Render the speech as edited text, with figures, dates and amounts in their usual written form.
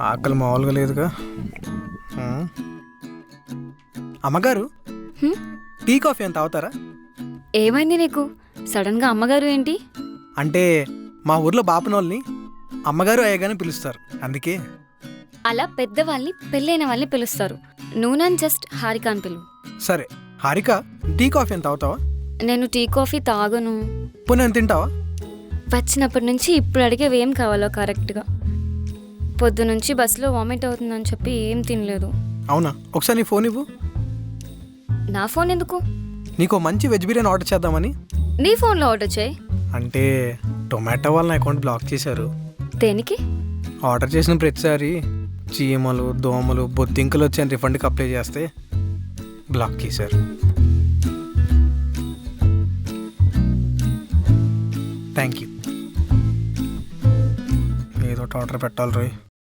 ఆకలి మామూలుగా లేదుగా. అమ్మగారు, హ్మ్? టీ కాఫీ అని తాగుతారా? ఏమైంది నీకు? సడన్గా అమ్మగారు ఏంటి? అంటే మా ఊర్లో బాపనోళ్ళని అమ్మగారు అయ్యగానే పిలుస్తారు, అందుకే. అలా పెద్దవాళ్ళని పెళ్ళైన వాళ్ళని పిలుస్తారు. నువ్వు నన్ను జస్ట్ హారిక అని పిలువు. సరే హారిక, టీ కాఫీ అని తాగుతావా? నేను టీ కాఫీ తాగను. పోనీ అని తింటావా? వచ్చినప్పటి నుంచి ఇప్పుడు అడిగేవి ఏం కావాలో కరెక్ట్గా. పొద్దు నుంచి బస్సులో వామిట్ అవుతుందని చెప్పి ఏం తినలేదు. అవునా? ఒకసారి నీ ఫోన్ ఇవ్వు. నా ఫోన్ ఎందుకు? నీకు మంచి వెజ్ బిర్యానీ ఆర్డర్ చేద్దామని. నీ ఫోన్లో ఆర్డర్ చేయి. అంటే టొమాటో వాళ్ళ అకౌంట్ బ్లాక్ చేశారు. దేనికి? ఆర్డర్ చేసిన ప్రతిసారి చీమలు, దోమలు, బొద్దింకలు వచ్చి రిఫండ్కి అప్లై చేస్తే బ్లాక్ చేశారు. Thank you. ఏదో ఆర్డర్ పెట్టాలి రోయ్.